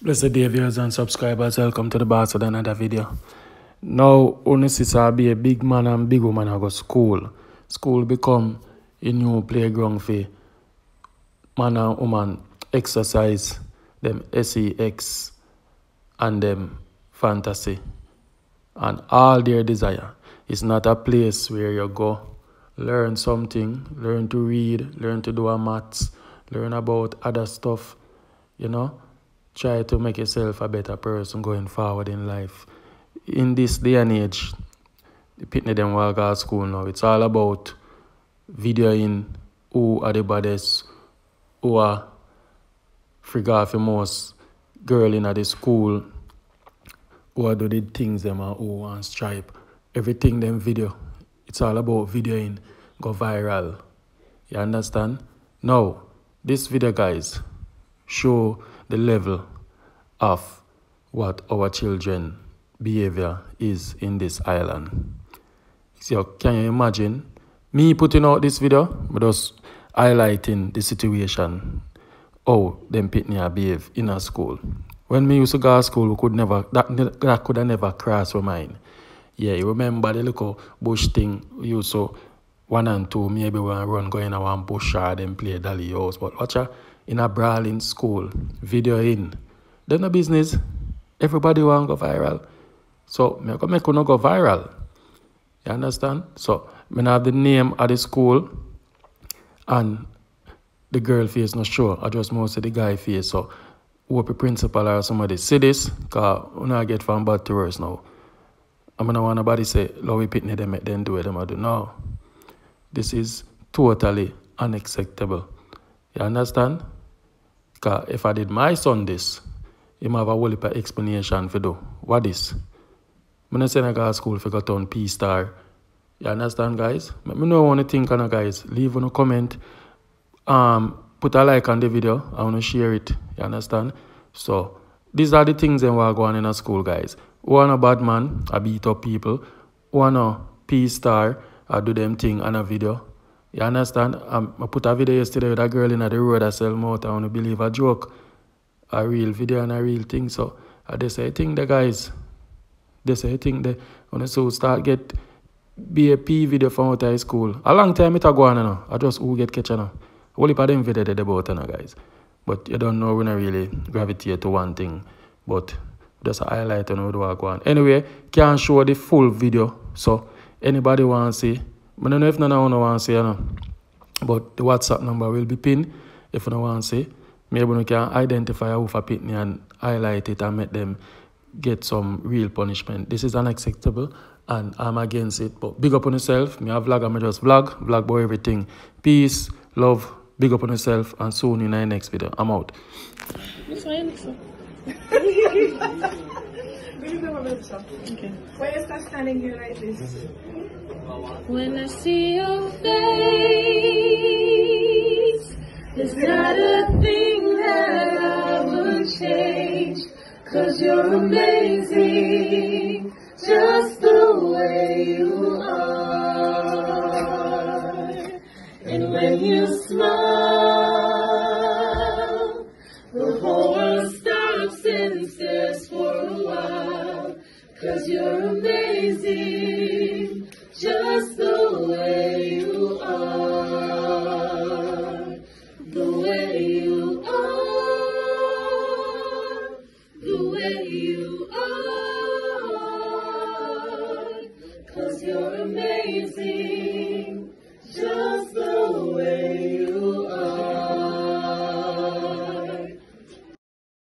Blessed day viewers and subscribers, welcome to the boss with another video. Now, only sister be a big man and big woman I go school. School become a new playground for man and woman exercise, them sex and them fantasy and all their desire. It's not a place where you go learn something, learn to read, learn to do a maths, learn about other stuff, you know. Try to make yourself a better person going forward in life. In this day and age, the pitney them walk out of school now. It's all about videoing who are the baddest, who are figure off the most girl in the school, who are do the things them and who want stripe. Everything them video. It's all about videoing, go viral. You understand? Now, this video, guys, show the level of what our children behavior is in this island. So can you imagine me putting out this video, but just highlighting the situation, how them pitney behave in a school. When me used to go to school, we could never that could have never crossed my mind. Yeah, you remember the little bush thing we used to 1 and 2, maybe we run going in one bush or them play dolly house. But watch out. In a brawling school, video in. Then no business. Everybody want to go viral. So, I make no go viral. You understand? So, I have the name of the school and the girl face no sure. I just most of the guy face. So, hope the principal or somebody see this, because we not get from bad to worse now. I don't want nobody say, Lowy Pitney, them make them do it. Them do. No. This is totally unacceptable. You understand? Because if I did my son this, he might have a whole heap of explanation for do. What is? I'm not saying I go to school for go turn P-star. You understand, guys? I don't want to think on guys. Leave a comment. Put a like on the video. I want to share it. You understand? So, these are the things that are going on in a school, guys. One a bad man, I beat up people. One a P-star, I do them thing on a video. You understand? I put a video yesterday with a girl in the road that sell mouth. I want to believe a joke. A real video and a real thing. So, they say, I think the guys, they say, I think they want to so start get BAP video from out of school. A long time it a go on now. I just who get catch now. Only for them video they about now, guys. But you don't know when I really gravitate to one thing. But just a highlight on how do I go on. Anyway, can't show the full video. So, anybody want to see? I don't know if none of you want to say, but the WhatsApp number will be pinned if you want to say. Maybe you can identify who for pitney and highlight it and make them get some real punishment. This is unacceptable and I'm against it. But big up on yourself. Me a vlog, I'm just vlog about everything. Peace, love, big up on yourself, and soon in the next video. I'm out. Okay. Why you start standing here like this? When I see your face, there's not a thing that I would change. 'Cause you're amazing, just the way you are. And when you smile, the whole world stops and stares for a while. 'Cause you're amazing, just the way you are. The way you are. The way you are. 'Cause you're amazing.